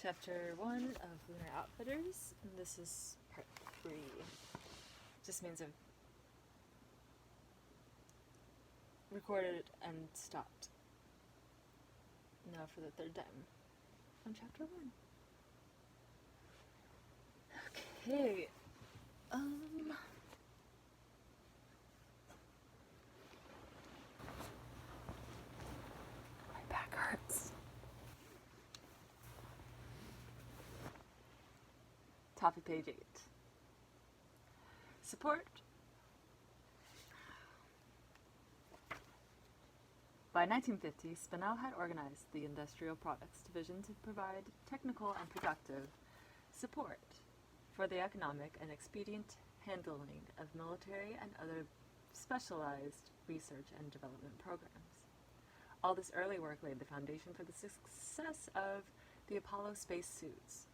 Chapter 1 of Lunar Outfitters, and this is part 3. Just means I've recorded and stopped. Now for the third time on chapter 1. Okay, my back hurts. Top of page 8. Support. By 1950, Spinell had organized the Industrial Products Division to provide technical and productive support for the economic and expedient handling of military and other specialized research and development programs. All this early work laid the foundation for the success of the Apollo spacesuits.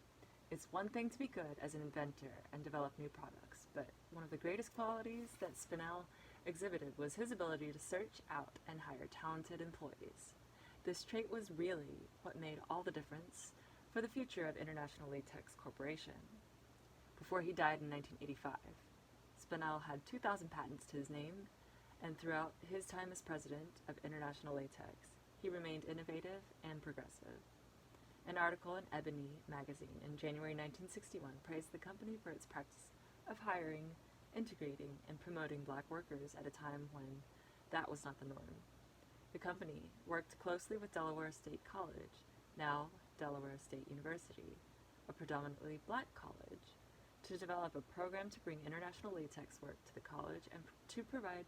It's one thing to be good as an inventor and develop new products, but one of the greatest qualities that Spinell exhibited was his ability to search out and hire talented employees. This trait was really what made all the difference for the future of International Latex Corporation. Before he died in 1985, Spinell had 2,000 patents to his name, and throughout his time as president of International Latex, he remained innovative and progressive. An article in Ebony magazine in January 1961 praised the company for its practice of hiring, integrating, and promoting black workers at a time when that was not the norm. The company worked closely with Delaware State College, now Delaware State University, a predominantly black college, to develop a program to bring international latex work to the college and to provide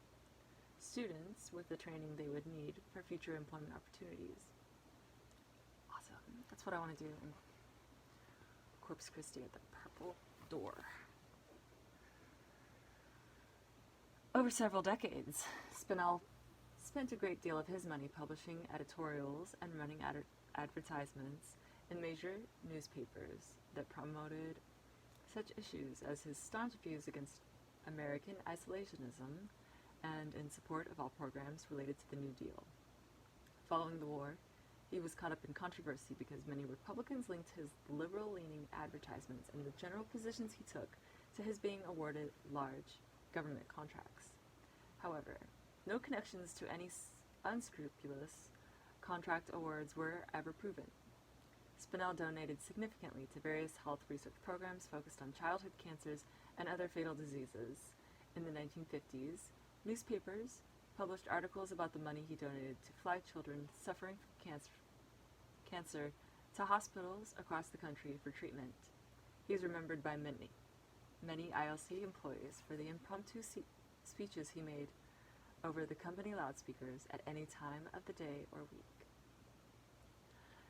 students with the training they would need for future employment opportunities. Awesome. That's what I want to do in Corpus Christi at the Purple Door. Over several decades, Spinell spent a great deal of his money publishing editorials and running advertisements in major newspapers that promoted such issues as his staunch views against American isolationism and in support of all programs related to the New Deal. Following the war, he was caught up in controversy because many Republicans linked his liberal-leaning advertisements and the general positions he took to his being awarded large government contracts. However, no connections to any unscrupulous contract awards were ever proven. Spinell donated significantly to various health research programs focused on childhood cancers and other fatal diseases. In the 1950s, newspapers published articles about the money he donated to fly children suffering from cancer to hospitals across the country for treatment. He is remembered by many ILC employees for the impromptu speeches he made over the company loudspeakers at any time of the day or week.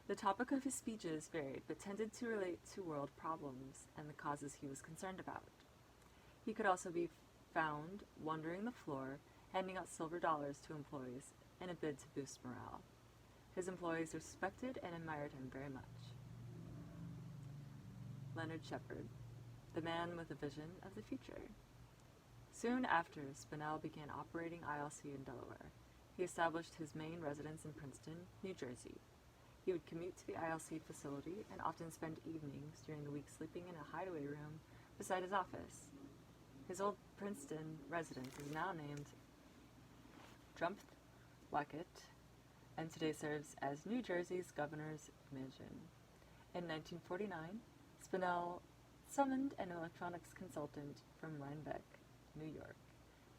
The topic of his speeches varied, but tended to relate to world problems and the causes he was concerned about. He could also be found wandering the floor, handing out silver dollars to employees in a bid to boost morale. His employees respected and admired him very much. Leonard Shepard, the man with a vision of the future. Soon after, Spinell began operating ILC in Delaware. He established his main residence in Princeton, New Jersey. He would commute to the ILC facility and often spend evenings during the week sleeping in a hideaway room beside his office. His old Princeton residence is now named Drumpf Wackett, and today serves as New Jersey's Governor's Mansion. In 1949, Spinell summoned an electronics consultant from Rhinebeck, New York,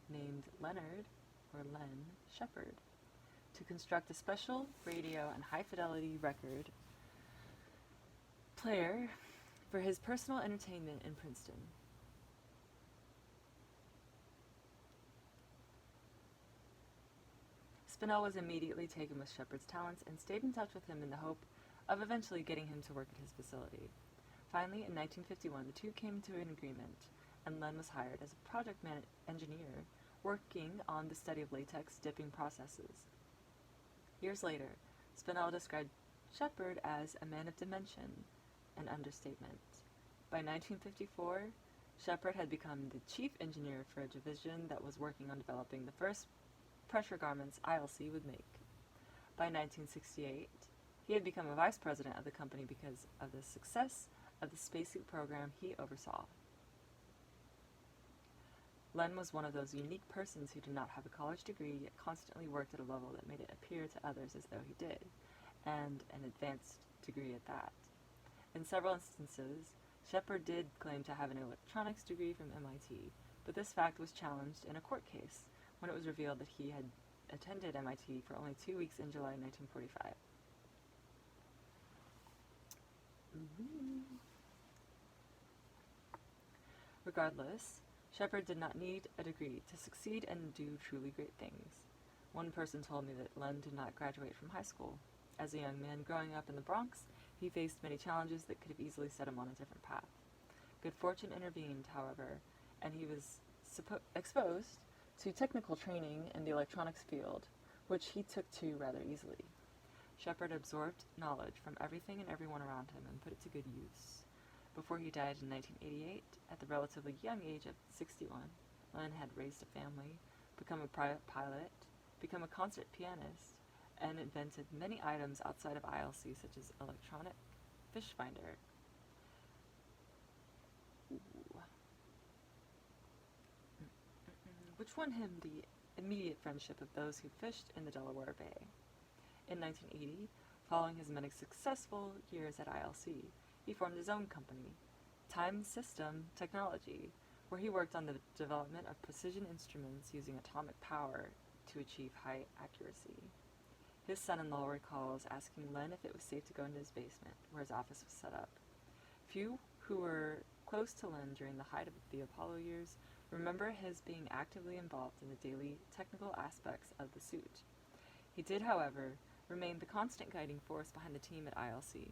named Leonard, or Len, Shepard, to construct a special radio and high-fidelity record player for his personal entertainment in Princeton. Spinell was immediately taken with Shepard's talents and stayed in touch with him in the hope of eventually getting him to work at his facility. Finally, in 1951, the two came to an agreement, and Len was hired as a project engineer working on the study of latex dipping processes. Years later, Spinell described Shepard as a man of dimension, an understatement. By 1954, Shepard had become the chief engineer for a division that was working on developing the first pressure garments ILC would make. By 1968, He had become a vice president of the company because of the success of the spacesuit program he oversaw. Len was one of those unique persons who did not have a college degree yet constantly worked at a level that made it appear to others as though he did, and an advanced degree at that. In several instances, Shepard did claim to have an electronics degree from MIT, but this fact was challenged in a court case when it was revealed that he had attended MIT for only 2 weeks in July 1945. Regardless, Shepard did not need a degree to succeed and do truly great things. One person told me that Len did not graduate from high school. As a young man growing up in the Bronx, he faced many challenges that could have easily set him on a different path. Good fortune intervened, however, and he was exposed to technical training in the electronics field, which he took to rather easily. Shepard absorbed knowledge from everything and everyone around him and put it to good use. Before he died in 1988, at the relatively young age of 61, Len had raised a family, become a private pilot, become a concert pianist, and invented many items outside of ILC, such as electronic fish finder. Which won him the immediate friendship of those who fished in the Delaware Bay. In 1980, following his many successful years at ILC, he formed his own company, Time System Technology, where he worked on the development of precision instruments using atomic power to achieve high accuracy. His son-in-law recalls asking Len if it was safe to go into his basement, where his office was set up. Few who were close to Len during the height of the Apollo years remember his being actively involved in the daily technical aspects of the suit. He did, however, remain the constant guiding force behind the team at ILC,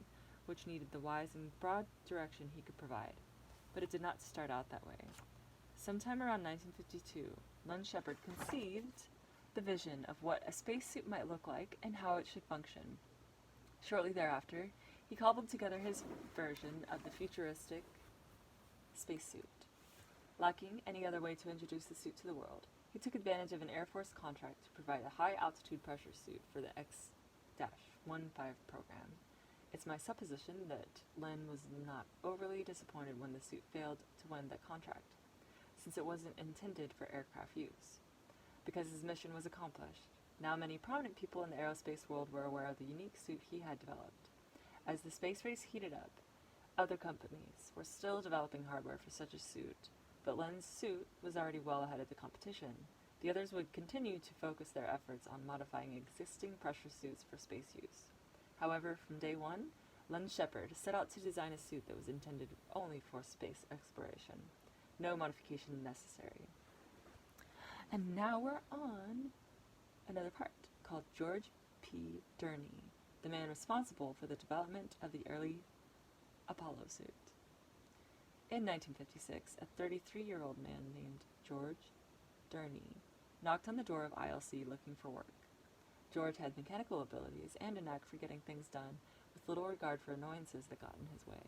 which needed the wise and broad direction he could provide. But it did not start out that way. Sometime around 1952, Len Shepard conceived the vision of what a spacesuit might look like and how it should function. Shortly thereafter, he cobbled together his version of the futuristic spacesuit. Lacking any other way to introduce the suit to the world, he took advantage of an Air Force contract to provide a high-altitude pressure suit for the X-15 program. It's my supposition that Len was not overly disappointed when the suit failed to win that contract, since it wasn't intended for aircraft use. Because his mission was accomplished, now many prominent people in the aerospace world were aware of the unique suit he had developed. As the space race heated up, other companies were still developing hardware for such a suit, but Len's suit was already well ahead of the competition. The others would continue to focus their efforts on modifying existing pressure suits for space use. However, from day one, Len Shepard set out to design a suit that was intended only for space exploration. No modification necessary. And now we're on another part, called George P. Durney, the man responsible for the development of the early Apollo suit. In 1956, a 33-year-old man named George Durney knocked on the door of ILC looking for work. George had mechanical abilities and a knack for getting things done with little regard for annoyances that got in his way.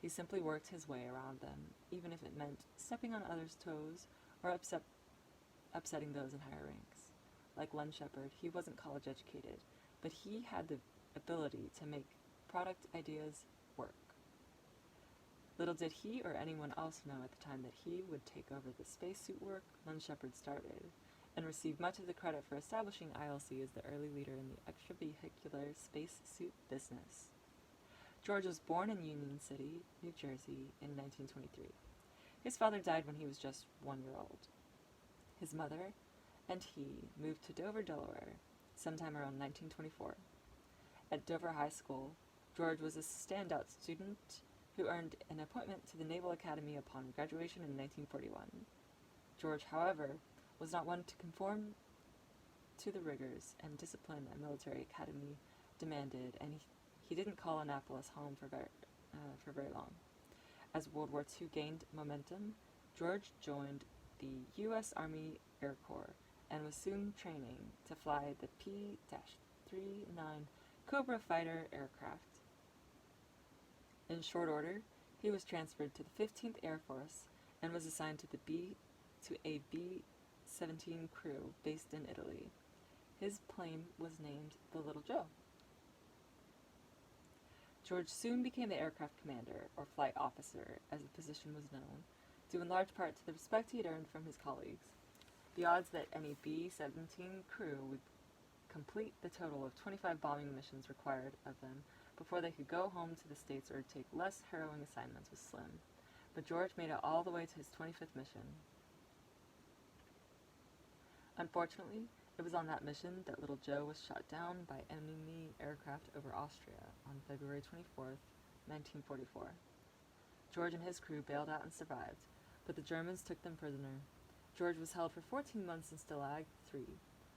He simply worked his way around them, even if it meant stepping on others' toes or upsetting those in higher ranks. Like Len Shepard, he wasn't college educated, but he had the ability to make product ideas work. Little did he or anyone else know at the time that he would take over the spacesuit work Len Shepard started, and received much of the credit for establishing ILC as the early leader in the extravehicular spacesuit business. George was born in Union City, New Jersey, in 1923. His father died when he was just 1 year old. His mother and he moved to Dover, Delaware, sometime around 1924. At Dover High School, George was a standout student who earned an appointment to the Naval Academy upon graduation in 1941. George, however, was not one to conform to the rigors and discipline a military academy demanded, and he didn't call Annapolis home for very long. As World War II gained momentum, George joined the U.S. Army Air Corps and was soon training to fly the P-39 Cobra fighter aircraft. In short order, he was transferred to the 15th Air Force and was assigned to a B-17 crew based in Italy. His plane was named the Little Joe. George soon became the aircraft commander, or flight officer, as the position was known, due in large part to the respect he had earned from his colleagues. The odds that any B-17 crew would complete the total of 25 bombing missions required of them before they could go home to the States or take less harrowing assignments was slim. But George made it all the way to his 25th mission. Unfortunately, it was on that mission that little Joe was shot down by enemy aircraft over Austria on February 24th, 1944. George and his crew bailed out and survived, but the Germans took them prisoner. George was held for 14 months in Stalag 3.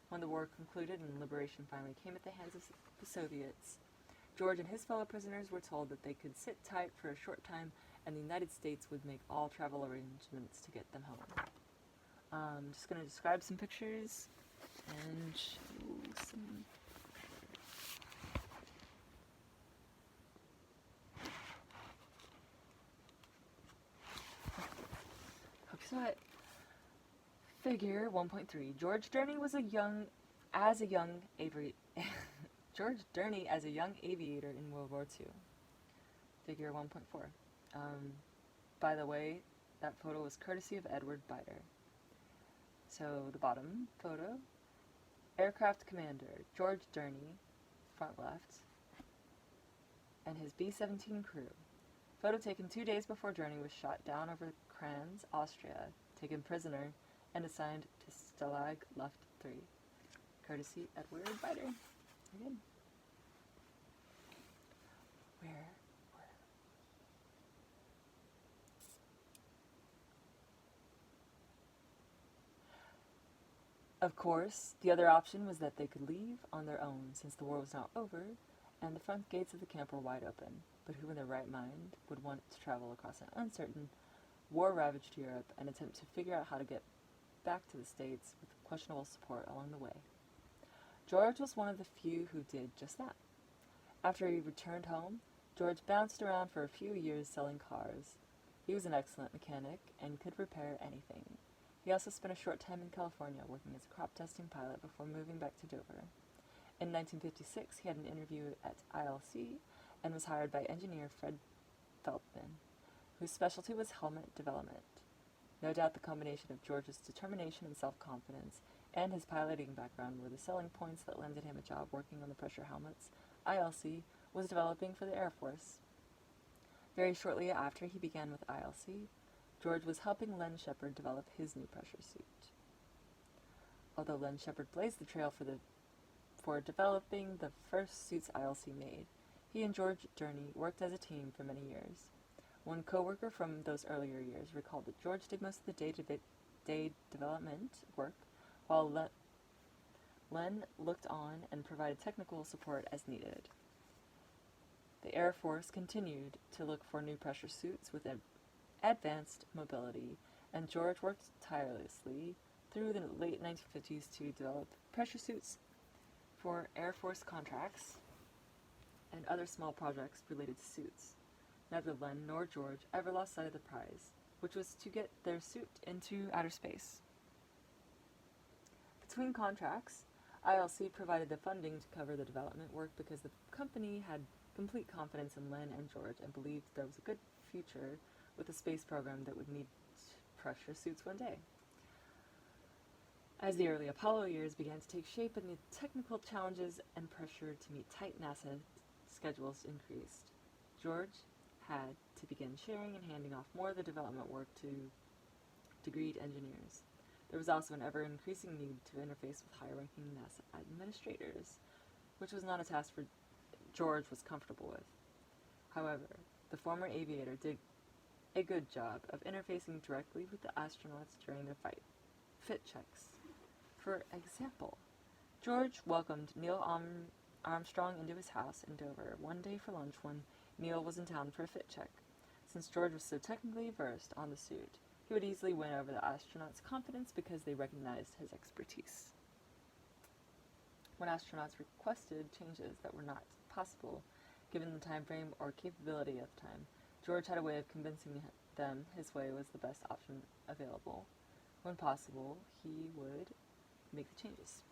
When the war concluded and liberation finally came at the hands of the Soviets, George and his fellow prisoners were told that they could sit tight for a short time and the United States would make all travel arrangements to get them home. I'm just going to describe some pictures and show some... Hope you saw it. Figure 1.3. George Durney was George Durney as a young aviator in World War II. Figure 1.4. By the way, that photo was courtesy of Edward Bider. So the bottom photo, aircraft commander George Durney, front left, and his B-17 crew. Photo taken 2 days before Durney was shot down over Kranz, Austria, taken prisoner, and assigned to Stalag Luft 3. Courtesy Edward Bider. Very good. Of course, the other option was that they could leave on their own, since the war was now over, and the front gates of the camp were wide open. But who in their right mind would want to travel across an uncertain, war-ravaged Europe and attempt to figure out how to get back to the States with questionable support along the way? George was one of the few who did just that. After he returned home, George bounced around for a few years selling cars. He was an excellent mechanic and could repair anything. He also spent a short time in California working as a crop testing pilot before moving back to Dover. In 1956, he had an interview at ILC and was hired by engineer Fred Feldman, whose specialty was helmet development. No doubt the combination of George's determination and self-confidence and his piloting background were the selling points that landed him a job working on the pressure helmets ILC was developing for the Air Force. Very shortly after he began with ILC, George was helping Len Shepard develop his new pressure suit. Although Len Shepard blazed the trail for developing the first suits ILC made, he and George Durney worked as a team for many years. One co-worker from those earlier years recalled that George did most of the day-to-day development work, while Len looked on and provided technical support as needed. The Air Force continued to look for new pressure suits with advanced mobility, and George worked tirelessly through the late 1950s to develop pressure suits for Air Force contracts and other small projects related to suits. Neither Len nor George ever lost sight of the prize, which was to get their suit into outer space. Between contracts, ILC provided the funding to cover the development work because the company had complete confidence in Len and George and believed there was a good future with a space program that would need pressure suits one day. As the early Apollo years began to take shape and the technical challenges and pressure to meet tight NASA schedules increased, George had to begin sharing and handing off more of the development work to degreed engineers. There was also an ever-increasing need to interface with high-ranking NASA administrators, which was not a task George was comfortable with. However, the former aviator did a good job of interfacing directly with the astronauts during their fit checks. For example, George welcomed Neil Armstrong into his house in Dover one day for lunch when Neil was in town for a fit check. Since George was so technically versed on the suit, he would easily win over the astronauts' confidence because they recognized his expertise. When astronauts requested changes that were not possible, given the time frame or capability of the time, George had a way of convincing them his way was the best option available. When possible, he would make the changes.